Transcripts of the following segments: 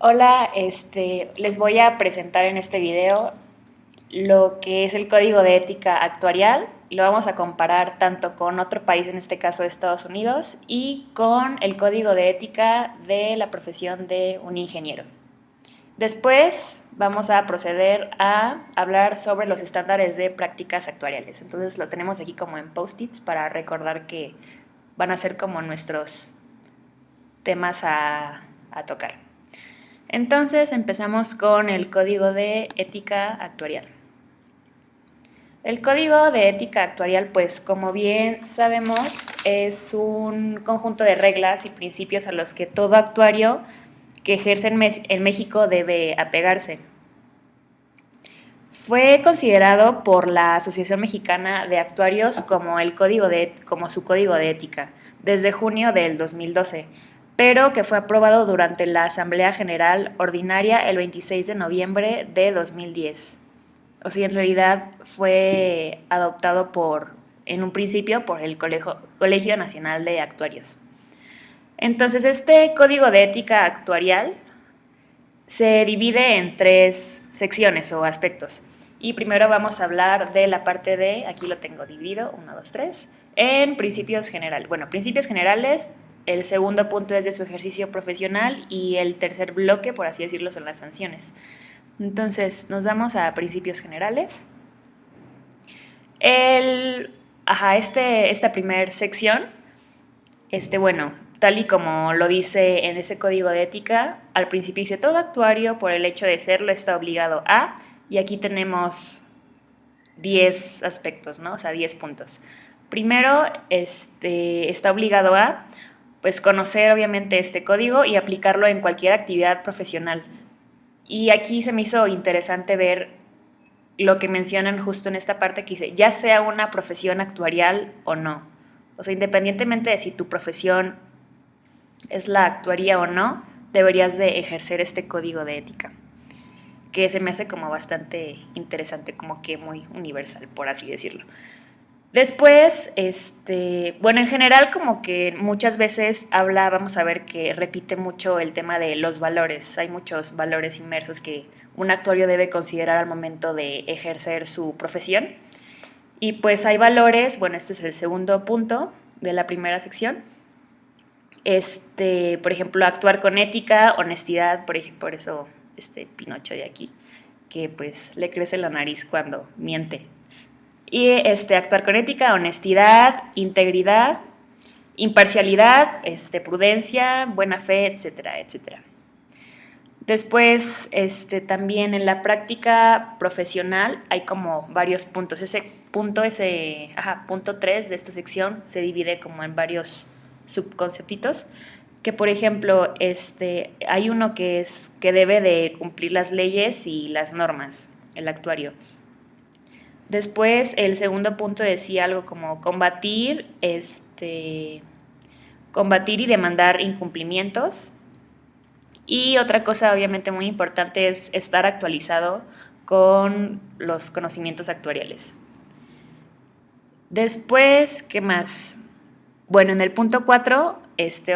Hola, les voy a presentar en este video lo que es el código de ética actuarial. Lo vamos a comparar tanto con otro país, en este caso Estados Unidos, y con el código de ética de la profesión de un ingeniero. Después vamos a proceder a hablar sobre los estándares de prácticas actuariales. Entonces lo tenemos aquí como en post-its para recordar que van a ser como nuestros temas a tocar. Entonces empezamos con el código de ética actuarial. El código de ética actuarial, pues como bien sabemos, es un conjunto de reglas y principios a los que todo actuario que ejerce en México debe apegarse. Fue considerado por la Asociación Mexicana de Actuarios como su código de ética desde junio del 2012, pero que fue aprobado durante la Asamblea General Ordinaria el 26 de noviembre de 2010. O sea, en realidad fue adoptado en un principio por el Colegio Nacional de Actuarios. Entonces, este código de ética actuarial se divide en 3 secciones o aspectos. Y primero vamos a hablar de la parte de, aquí lo tengo dividido, 1, 2, 3, en principios generales. Bueno, principios generales, el segundo punto es de su ejercicio profesional y el tercer bloque, por así decirlo, son las sanciones. Entonces, nos vamos a principios generales. Esta primera sección, bueno, tal y como lo dice en ese código de ética, al principio dice todo actuario por el hecho de serlo está obligado a, y aquí tenemos 10 aspectos, ¿no? O sea, 10 puntos. Primero, está obligado a, pues, conocer obviamente este código y aplicarlo en cualquier actividad profesional. Y aquí se me hizo interesante ver lo que mencionan justo en esta parte que dice, ya sea una profesión actuarial o no. O sea, independientemente de si tu profesión es la actuaría o no, deberías de ejercer este código de ética, que se me hace como bastante interesante, como que muy universal, por así decirlo. Después, bueno, en general como que muchas veces vamos a ver que repite mucho el tema de los valores. Hay muchos valores inmersos que un actuario debe considerar al momento de ejercer su profesión. Y pues hay valores, bueno, este es el segundo punto de la primera sección. Por ejemplo, actuar con ética, honestidad, por eso Pinocho de aquí, que pues le crece la nariz cuando miente. Y actuar con ética, honestidad, integridad, imparcialidad, prudencia, buena fe, etcétera, etcétera. Después, también en la práctica profesional hay como varios puntos. Punto 3 de esta sección se divide como en varios subconceptitos, que por ejemplo, hay uno que debe de cumplir las leyes y las normas, el actuario. Después, el segundo punto decía algo como combatir y demandar incumplimientos. Y otra cosa obviamente muy importante es estar actualizado con los conocimientos actuariales. Después, ¿qué más? Bueno, en el punto 4,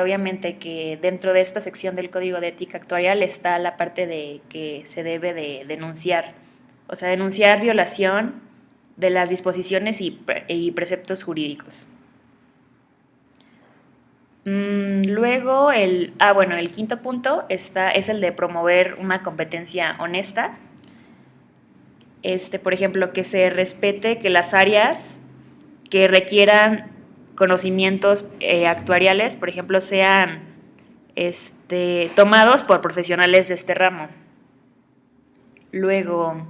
obviamente que dentro de esta sección del Código de Ética Actuarial está la parte de que se debe de denunciar, o sea, denunciar violación de las disposiciones y preceptos jurídicos. Luego, el quinto punto es el de promover una competencia honesta. Por ejemplo, que se respete que las áreas que requieran conocimientos actuariales, por ejemplo, sean tomados por profesionales de este ramo. Luego,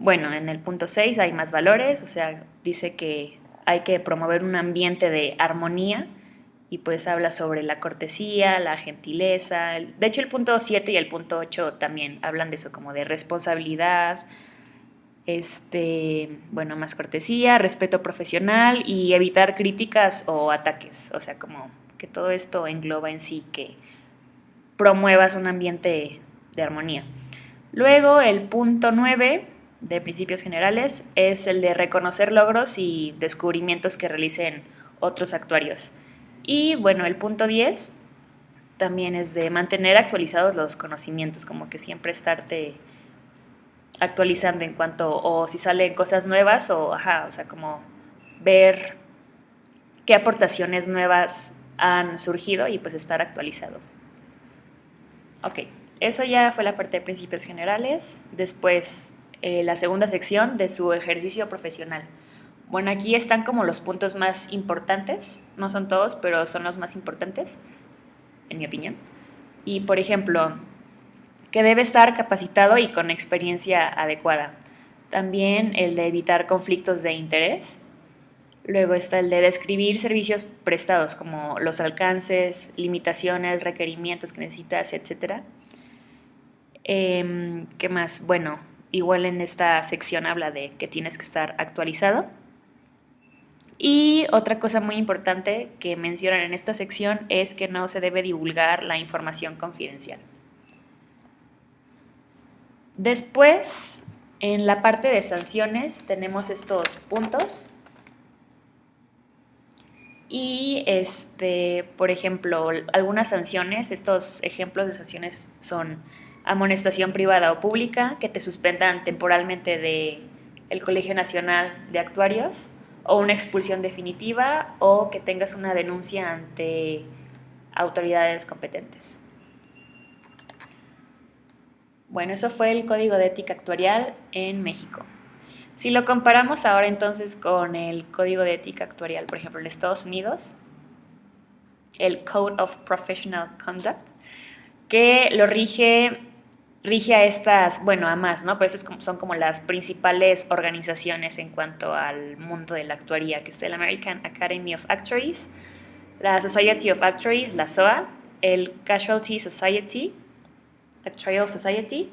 bueno, en el punto 6 hay más valores, o sea, dice que hay que promover un ambiente de armonía y pues habla sobre la cortesía, la gentileza. De hecho, el punto 7 y el punto 8 también hablan de eso, como de responsabilidad, bueno, más cortesía, respeto profesional y evitar críticas o ataques. O sea, como que todo esto engloba en sí que promuevas un ambiente de armonía. Luego, el punto 9 de principios generales es el de reconocer logros y descubrimientos que realicen otros actuarios. Y bueno, el punto 10 también es de mantener actualizados los conocimientos, como que siempre estarte actualizando en cuanto, o si salen cosas nuevas, o sea, como ver qué aportaciones nuevas han surgido y pues estar actualizado. Ok, eso ya fue la parte de principios generales. Después, la segunda sección de su ejercicio profesional. Bueno, aquí están como los puntos más importantes, no son todos, pero son los más importantes, en mi opinión. Y, por ejemplo, que debe estar capacitado y con experiencia adecuada. También el de evitar conflictos de interés. Luego está el de describir servicios prestados, como los alcances, limitaciones, requerimientos que necesitas, etc. ¿Qué más? Bueno, igual en esta sección habla de que tienes que estar actualizado. Y otra cosa muy importante que mencionan en esta sección es que no se debe divulgar la información confidencial. Después, en la parte de sanciones, tenemos estos puntos. Y, por ejemplo, algunas sanciones, estos ejemplos de sanciones son amonestación privada o pública, que te suspendan temporalmente del Colegio Nacional de Actuarios, o una expulsión definitiva, o que tengas una denuncia ante autoridades competentes. Bueno, eso fue el Código de Ética Actuarial en México. Si lo comparamos ahora entonces con el Código de Ética Actuarial, por ejemplo, en Estados Unidos, el Code of Professional Conduct, que lo rige a estas, bueno, a más, ¿no? Pero eso son como las principales organizaciones en cuanto al mundo de la actuaría, que es el American Academy of Actuaries, la Society of Actuaries, la SOA, el Casualty Society, Actuarial Society,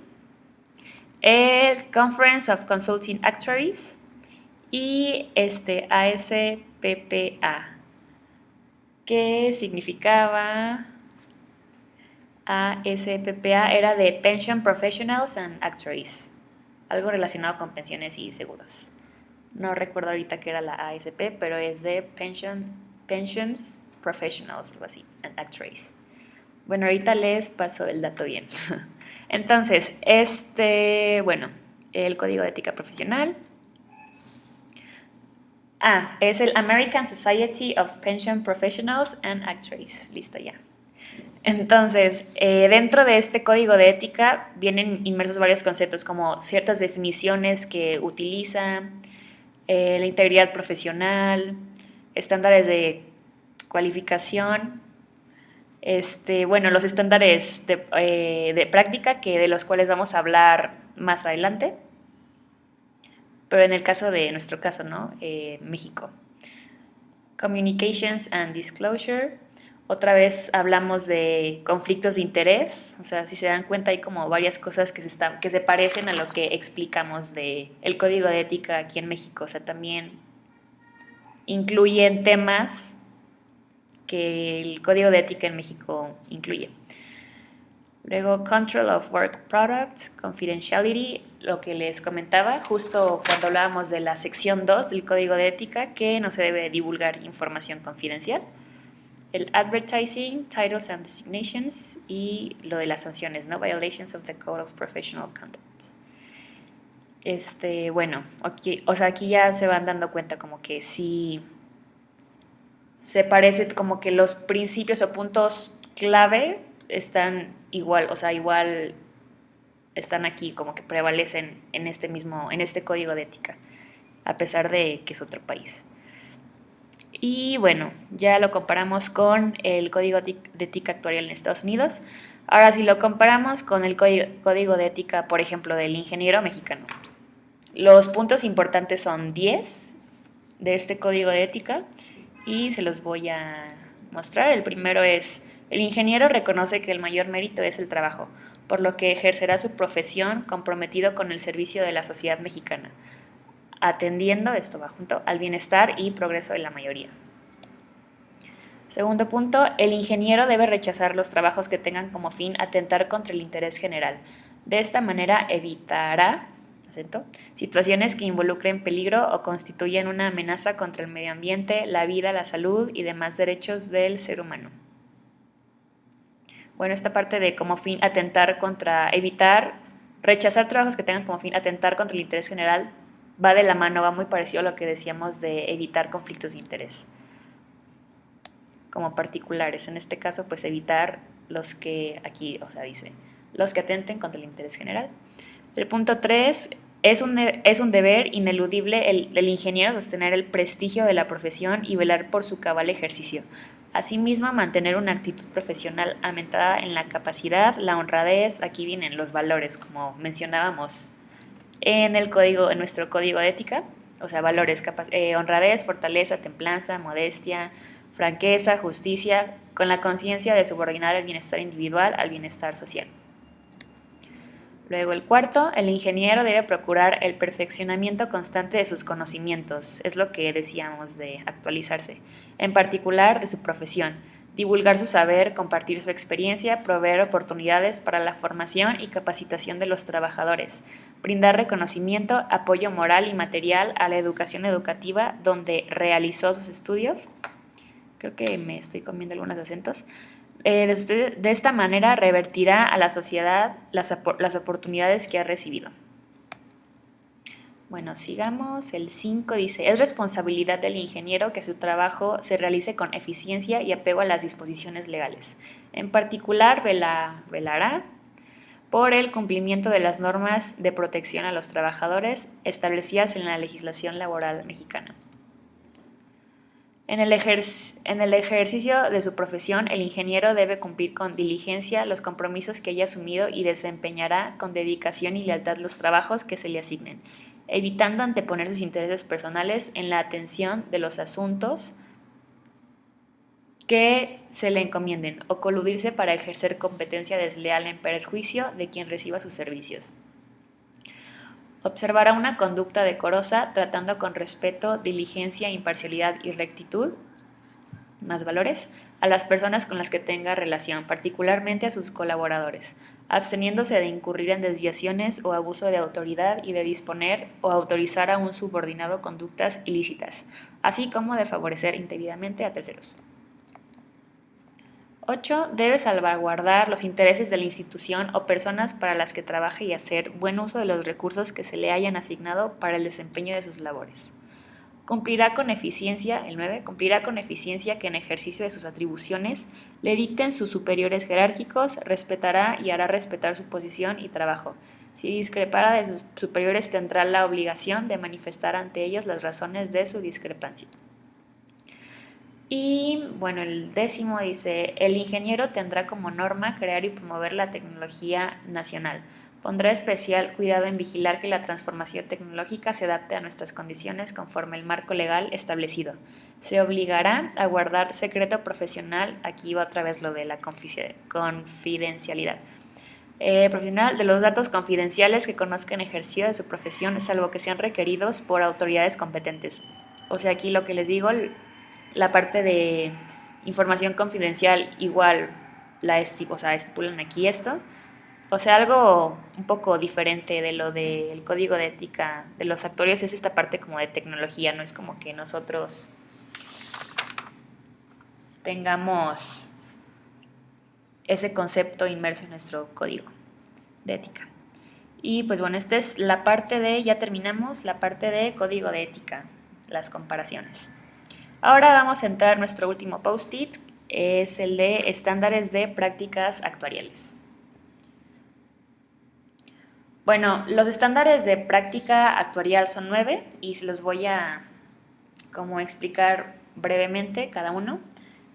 el Conference of Consulting Actuaries y ASPPA, que significaba ASPPA, era de Pension Professionals and Actuaries, algo relacionado con pensiones y seguros. No recuerdo ahorita qué era la ASP, pero es de Pensions Professionals, algo así, and Actuaries. Bueno, ahorita les paso el dato bien. Entonces, bueno, el Código de Ética Profesional. Es el American Society of Pension Professionals and Actuaries. Listo ya. Entonces, dentro de este código de ética vienen inmersos varios conceptos como ciertas definiciones que utiliza, la integridad profesional, estándares de cualificación, bueno, los estándares de práctica, de los cuales vamos a hablar más adelante, pero en el caso de nuestro caso, ¿no? México. Communications and Disclosure. Otra vez hablamos de conflictos de interés, o sea, si se dan cuenta hay como varias cosas que se parecen a lo que explicamos del Código de Ética aquí en México, o sea, también incluyen temas que el Código de Ética en México incluye. Luego, Control of Work Product, Confidentiality, lo que les comentaba justo cuando hablábamos de la sección 2 del Código de Ética, que no se debe divulgar información confidencial. El Advertising, Titles and Designations y lo de las sanciones, ¿no? Violations of the Code of Professional Conduct. Bueno, okay, o sea, aquí ya se van dando cuenta como que sí se parece, como que los principios o puntos clave están igual, o sea, igual están aquí, como que prevalecen en este código de ética, a pesar de que es otro país. Y bueno, ya lo comparamos con el Código de Ética Actuarial en Estados Unidos. Ahora, si lo comparamos con el Código de Ética, por ejemplo, del ingeniero mexicano, los puntos importantes son 10 de este Código de Ética y se los voy a mostrar. El primero es: el ingeniero reconoce que el mayor mérito es el trabajo, por lo que ejercerá su profesión comprometido con el servicio de la sociedad mexicana, atendiendo, esto va junto, al bienestar y progreso de la mayoría. Segundo punto, el ingeniero debe rechazar los trabajos que tengan como fin atentar contra el interés general. De esta manera evitará situaciones que involucren peligro o constituyan una amenaza contra el medio ambiente, la vida, la salud y demás derechos del ser humano. Bueno, esta parte de como fin atentar contra, evitar, rechazar trabajos que tengan como fin atentar contra el interés general, va de la mano, va muy parecido a lo que decíamos de evitar conflictos de interés, como particulares. En este caso, pues evitar los que, aquí, o sea, dice, los que atenten contra el interés general. El punto 3 es un deber ineludible del ingeniero sostener el prestigio de la profesión y velar por su cabal ejercicio. Asimismo, mantener una actitud profesional aumentada en la capacidad, la honradez, aquí vienen los valores, como mencionábamos en nuestro código de ética, o sea, valores, honradez, fortaleza, templanza, modestia, franqueza, justicia, con la conciencia de subordinar el bienestar individual al bienestar social. Luego el cuarto, el ingeniero debe procurar el perfeccionamiento constante de sus conocimientos, es lo que decíamos de actualizarse, en particular de su profesión, divulgar su saber, compartir su experiencia, proveer oportunidades para la formación y capacitación de los trabajadores, brindar reconocimiento, apoyo moral y material a la educación educativa donde realizó sus estudios. Creo que me estoy comiendo algunos acentos. De esta manera revertirá a la sociedad las oportunidades que ha recibido. Bueno, sigamos. El 5 dice, es responsabilidad del ingeniero que su trabajo se realice con eficiencia y apego a las disposiciones legales. En particular, velará por el cumplimiento de las normas de protección a los trabajadores establecidas en la legislación laboral mexicana. En el ejercicio de su profesión, el ingeniero debe cumplir con diligencia los compromisos que haya asumido y desempeñará con dedicación y lealtad los trabajos que se le asignen, evitando anteponer sus intereses personales en la atención de los asuntos que se le encomienden o coludirse para ejercer competencia desleal en perjuicio de quien reciba sus servicios. Observará una conducta decorosa, tratando con respeto, diligencia, imparcialidad y rectitud, más valores, a las personas con las que tenga relación, particularmente a sus colaboradores, absteniéndose de incurrir en desviaciones o abuso de autoridad y de disponer o autorizar a un subordinado conductas ilícitas, así como de favorecer indebidamente a terceros. 8. Debe salvaguardar los intereses de la institución o personas para las que trabaje y hacer buen uso de los recursos que se le hayan asignado para el desempeño de sus labores. Cumplirá con eficiencia, el 9, cumplirá con eficiencia que en ejercicio de sus atribuciones le dicten sus superiores jerárquicos, respetará y hará respetar su posición y trabajo. Si discrepara de sus superiores, tendrá la obligación de manifestar ante ellos las razones de su discrepancia. Y bueno, el 10 dice, el ingeniero tendrá como norma crear y promover la tecnología nacional. Pondrá especial cuidado en vigilar que la transformación tecnológica se adapte a nuestras condiciones conforme el marco legal establecido. Se obligará a guardar secreto profesional, aquí va otra vez lo de la confidencialidad. Profesional de los datos confidenciales que conozcan ejercicio de su profesión, salvo que sean requeridos por autoridades competentes. O sea, aquí lo que les digo, la parte de información confidencial igual estipulan aquí esto. O sea, algo un poco diferente de lo del código de ética de los actuarios es esta parte como de tecnología, no es como que nosotros tengamos ese concepto inmerso en nuestro código de ética. Y pues bueno, esta es la parte de, ya terminamos, la parte de código de ética, las comparaciones. Ahora vamos a entrar a nuestro último post-it, es el de estándares de prácticas actuariales. Bueno, los estándares de práctica actuarial son 9 y se los voy a como explicar brevemente cada uno.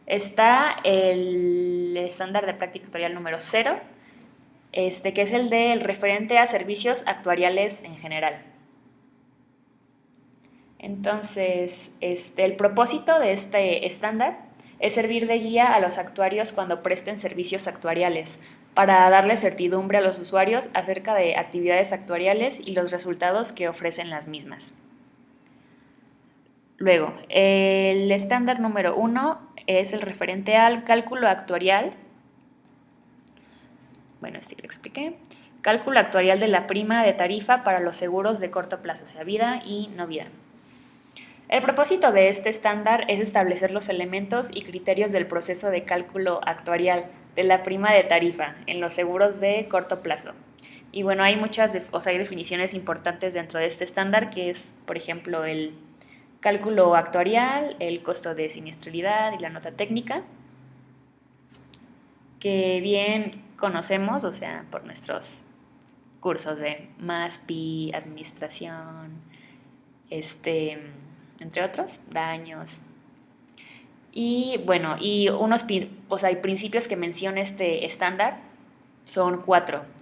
Está el estándar de práctica actuarial número 0, que es el del referente a servicios actuariales en general. Entonces, el propósito de este estándar es servir de guía a los actuarios cuando presten servicios actuariales, para darle certidumbre a los usuarios acerca de actividades actuariales y los resultados que ofrecen las mismas. Luego, el estándar número 1 es el referente al cálculo actuarial. Bueno, lo expliqué. Cálculo actuarial de la prima de tarifa para los seguros de corto plazo, o sea, vida y no vida. El propósito de este estándar es establecer los elementos y criterios del proceso de cálculo actuarial, de la prima de tarifa en los seguros de corto plazo. Y bueno, hay hay definiciones importantes dentro de este estándar, que es, por ejemplo, el cálculo actuarial, el costo de siniestralidad y la nota técnica, que bien conocemos, o sea, por nuestros cursos de MASPI, administración, entre otros, daños. Y bueno, y hay principios que menciona este estándar son 4.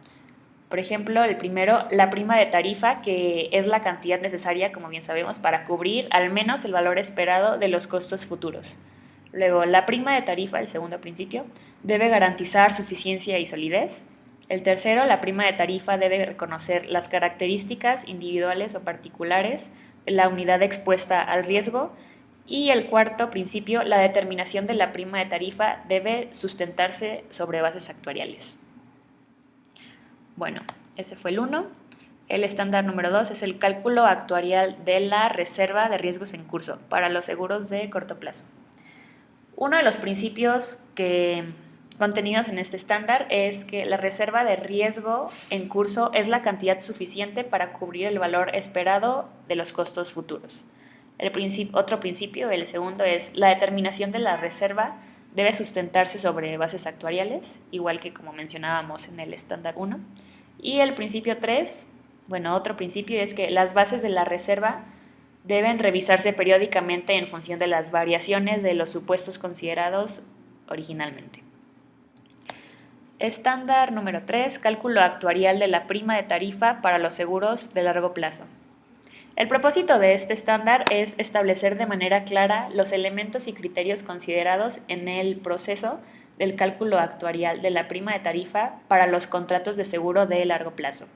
Por ejemplo, el primero, la prima de tarifa, que es la cantidad necesaria, como bien sabemos, para cubrir al menos el valor esperado de los costos futuros. Luego, la prima de tarifa, el segundo principio, debe garantizar suficiencia y solidez. El tercero, la prima de tarifa debe reconocer las características individuales o particulares de la unidad expuesta al riesgo. Y el cuarto principio, la determinación de la prima de tarifa debe sustentarse sobre bases actuariales. Bueno, ese fue el 1. El estándar número 2 es el cálculo actuarial de la reserva de riesgos en curso para los seguros de corto plazo. Uno de los principios contenidos en este estándar es que la reserva de riesgo en curso es la cantidad suficiente para cubrir el valor esperado de los costos futuros. Otro principio, el segundo, es la determinación de la reserva debe sustentarse sobre bases actuariales, igual que como mencionábamos en el estándar 1. Y el principio 3, otro principio es que las bases de la reserva deben revisarse periódicamente en función de las variaciones de los supuestos considerados originalmente. Estándar número 3, cálculo actuarial de la prima de tarifa para los seguros de largo plazo. El propósito de este estándar es establecer de manera clara los elementos y criterios considerados en el proceso del cálculo actuarial de la prima de tarifa para los contratos de seguro de largo plazo.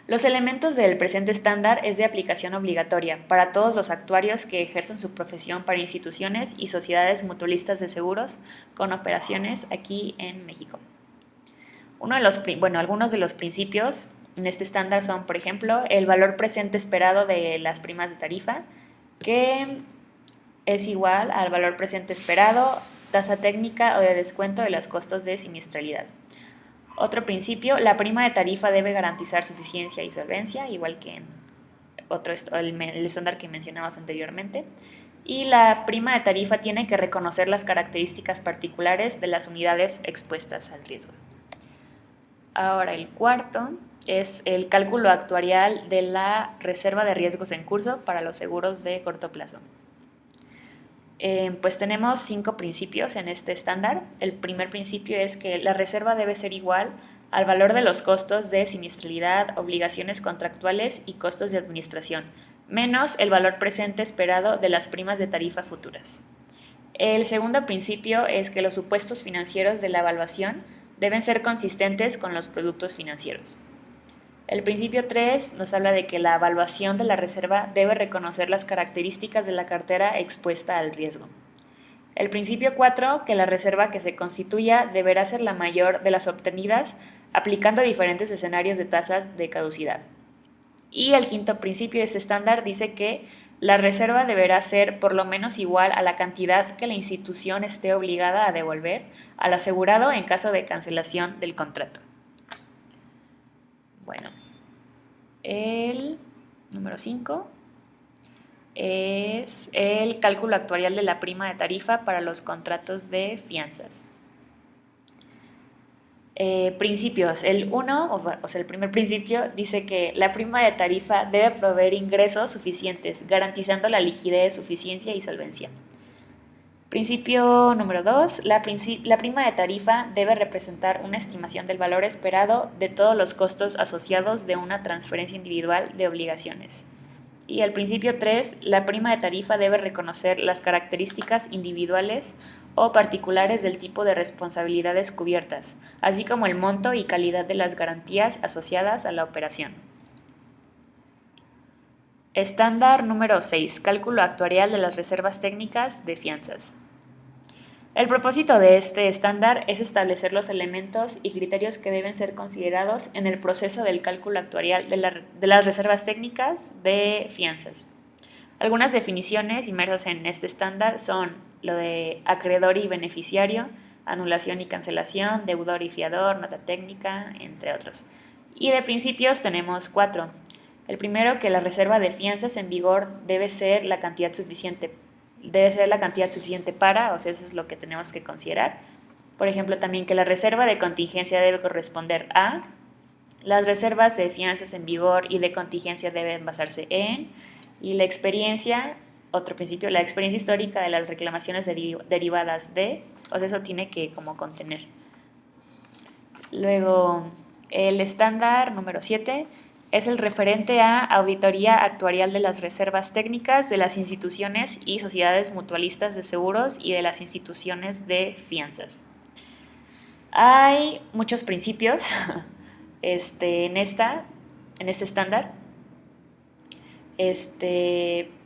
Los elementos del presente estándar es de aplicación obligatoria para todos los actuarios que ejercen su profesión para instituciones y sociedades mutualistas de seguros con operaciones aquí en México. Algunos de los principios en este estándar son, por ejemplo, el valor presente esperado de las primas de tarifa, que es igual al valor presente esperado, tasa técnica o de descuento de los costos de siniestralidad. Otro principio, la prima de tarifa debe garantizar suficiencia y solvencia, igual que en el estándar que mencionamos anteriormente. Y la prima de tarifa tiene que reconocer las características particulares de las unidades expuestas al riesgo. Ahora, el cuarto es el cálculo actuarial de la reserva de riesgos en curso para los seguros de corto plazo. Pues tenemos 5 principios en este estándar. El primer principio es que la reserva debe ser igual al valor de los costos de siniestralidad, obligaciones contractuales y costos de administración, menos el valor presente esperado de las primas de tarifa futuras. El segundo principio es que los supuestos financieros de la evaluación deben ser consistentes con los productos financieros. El principio 3 nos habla de que la evaluación de la reserva debe reconocer las características de la cartera expuesta al riesgo. El principio 4, que la reserva que se constituya deberá ser la mayor de las obtenidas aplicando diferentes escenarios de tasas de caducidad. Y el quinto principio de este estándar dice que la reserva deberá ser por lo menos igual a la cantidad que la institución esté obligada a devolver al asegurado en caso de cancelación del contrato. Bueno, el número 5 es el cálculo actuarial de la prima de tarifa para los contratos de fianzas. Principios. El primer principio dice que la prima de tarifa debe proveer ingresos suficientes, garantizando la liquidez, suficiencia y solvencia. Principio número 2. La prima de tarifa debe representar una estimación del valor esperado de todos los costos asociados de una transferencia individual de obligaciones. Y el principio 3. La prima de tarifa debe reconocer las características individuales o particulares del tipo de responsabilidades cubiertas, así como el monto y calidad de las garantías asociadas a la operación. Estándar número 6. Cálculo actuarial de las reservas técnicas de fianzas. El propósito de este estándar es establecer los elementos y criterios que deben ser considerados en el proceso del cálculo actuarial de las reservas técnicas de fianzas. Algunas definiciones inmersas en este estándar son lo de acreedor y beneficiario, anulación y cancelación, deudor y fiador, nota técnica, entre otros. Y de principios tenemos 4. El primero, que la reserva de fianzas en vigor debe ser la cantidad suficiente para, o sea, eso es lo que tenemos que considerar. Por ejemplo, también que la reserva de contingencia debe corresponder a, las reservas de fianzas en vigor y de contingencia deben basarse en, y la experiencia, otro principio, la experiencia histórica de las reclamaciones derivadas de, o sea, eso tiene que como contener. Luego, el estándar número 7 es el referente a auditoría actuarial de las reservas técnicas de las instituciones y sociedades mutualistas de seguros y de las instituciones de fianzas. Hay muchos principios en este estándar,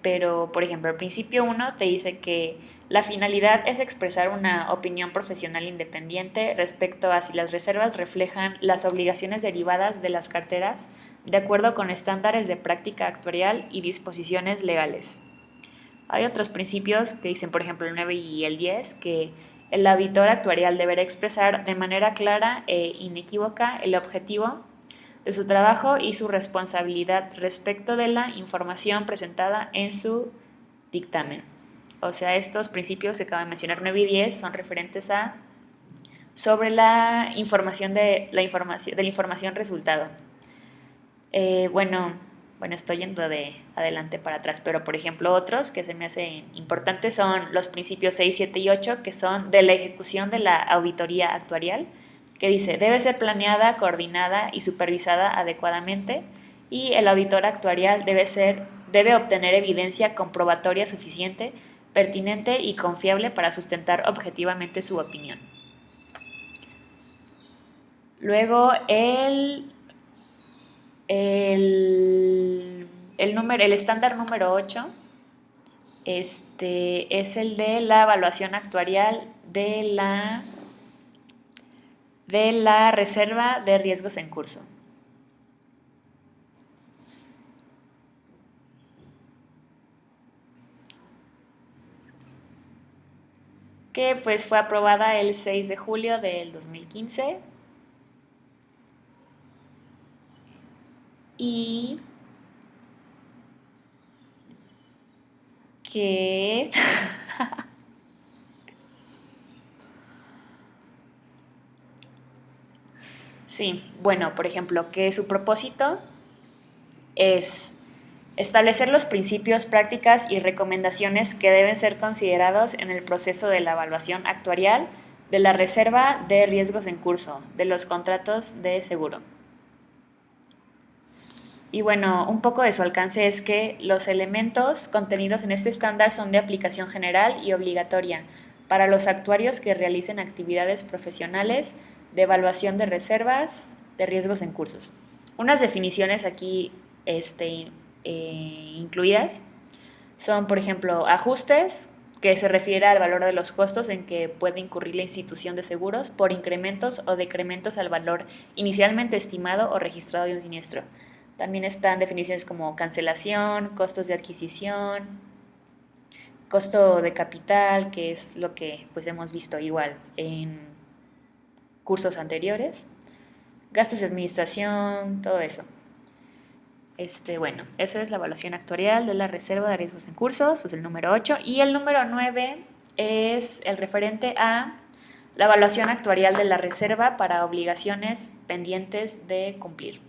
pero por ejemplo el principio 1 te dice que la finalidad es expresar una opinión profesional independiente respecto a si las reservas reflejan las obligaciones derivadas de las carteras de acuerdo con estándares de práctica actuarial y disposiciones legales. Hay otros principios que dicen, por ejemplo, el 9 y el 10, que el auditor actuarial deberá expresar de manera clara e inequívoca el objetivo de su trabajo y su responsabilidad respecto de la información presentada en su dictamen. O sea, estos principios que acabo de mencionar, 9 y 10, son referentes a sobre la información de la información resultado. Bueno, estoy yendo de adelante para atrás, pero por ejemplo otros que se me hacen importantes son los principios 6, 7 y 8, que son de la ejecución de la auditoría actuarial, que dice, debe ser planeada, coordinada y supervisada adecuadamente, y el auditor actuarial debe obtener evidencia comprobatoria suficiente, pertinente y confiable para sustentar objetivamente su opinión. Luego el estándar número 8 es el de la evaluación actuarial de la reserva de riesgos en curso. Que pues fue aprobada el 6 de julio del 2015. Y que sí, bueno, por ejemplo, que su propósito es establecer los principios, prácticas y recomendaciones que deben ser considerados en el proceso de la evaluación actuarial de la reserva de riesgos en curso de los contratos de seguro. Y bueno, un poco de su alcance es que los elementos contenidos en este estándar son de aplicación general y obligatoria para los actuarios que realicen actividades profesionales de evaluación de reservas de riesgos en cursos. Unas definiciones aquí incluidas son, por ejemplo, ajustes, que se refiere al valor de los costos en que puede incurrir la institución de seguros por incrementos o decrementos al valor inicialmente estimado o registrado de un siniestro. También están definiciones como cancelación, costos de adquisición, costo de capital, que es lo que pues hemos visto igual en cursos anteriores, gastos de administración, todo eso. Bueno, esa es la evaluación actuarial de la reserva de riesgos en cursos, es el número 8. Y el número 9 es el referente a la evaluación actuarial de la reserva para obligaciones pendientes de cumplir,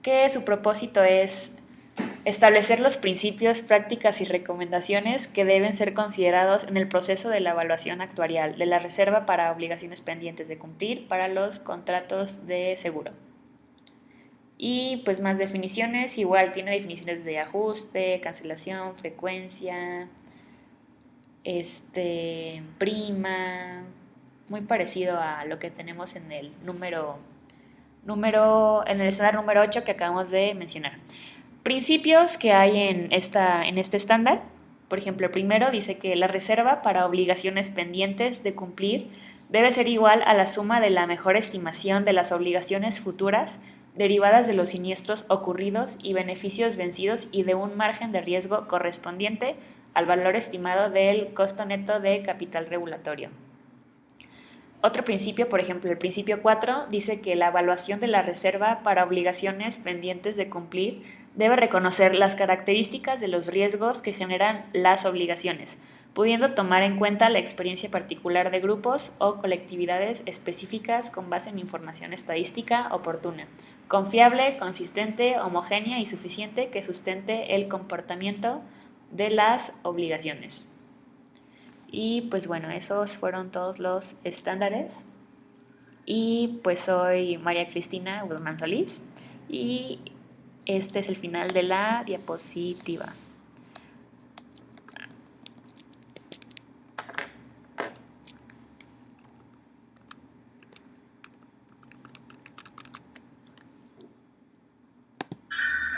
que su propósito es establecer los principios, prácticas y recomendaciones que deben ser considerados en el proceso de la evaluación actuarial de la reserva para obligaciones pendientes de cumplir para los contratos de seguro. Y pues más definiciones, igual tiene definiciones de ajuste, cancelación, frecuencia, prima, muy parecido a lo que tenemos en el en el estándar número 8 que acabamos de mencionar. Principios que hay en este estándar. Por ejemplo, el primero dice que la reserva para obligaciones pendientes de cumplir debe ser igual a la suma de la mejor estimación de las obligaciones futuras derivadas de los siniestros ocurridos y beneficios vencidos y de un margen de riesgo correspondiente al valor estimado del costo neto de capital regulatorio. Otro principio, por ejemplo, el principio 4 dice que la evaluación de la reserva para obligaciones pendientes de cumplir debe reconocer las características de los riesgos que generan las obligaciones, pudiendo tomar en cuenta la experiencia particular de grupos o colectividades específicas con base en información estadística oportuna, confiable, consistente, homogénea y suficiente que sustente el comportamiento de las obligaciones. Y pues bueno, esos fueron todos los estándares. Y pues soy María Cristina Guzmán Solís y este es el final de la diapositiva.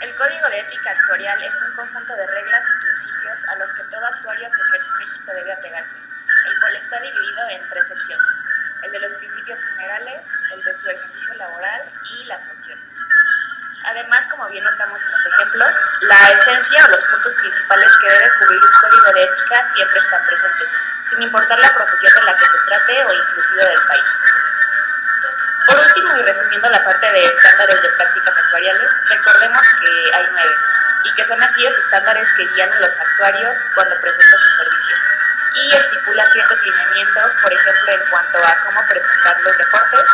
El Código de Ética Actuarial es un conjunto de reglas y principios a los que todo actuario que ejerce en México debe apegarse, el cual está dividido en 3 secciones: el de los principios generales, el de su ejercicio laboral y las sanciones. Además, como bien notamos en los ejemplos, la esencia o los puntos principales que debe cubrir un código de ética siempre están presentes, sin importar la profesión de la que se trate o inclusive del país. Por último, y resumiendo la parte de estándares de prácticas actuariales, recordemos que hay 9, y que son aquellos estándares que guían a los actuarios cuando presentan sus servicios, y estipula ciertos lineamientos, por ejemplo, en cuanto a cómo presentar los reportes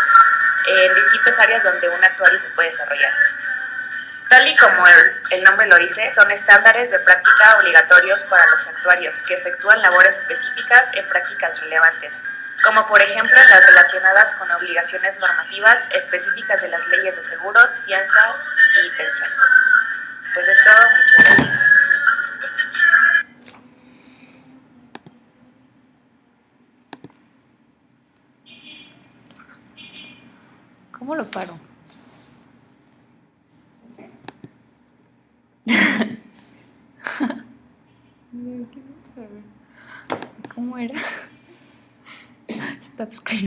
en distintas áreas donde un actuario se puede desarrollar. Tal y como el nombre lo dice, son estándares de práctica obligatorios para los actuarios que efectúan labores específicas en prácticas relevantes, como por ejemplo en las relacionadas con obligaciones normativas específicas de las leyes de seguros, fianzas y pensiones. Pues es todo, muchas gracias. ¿Cómo lo paro? ¿Cómo era? Stop screen.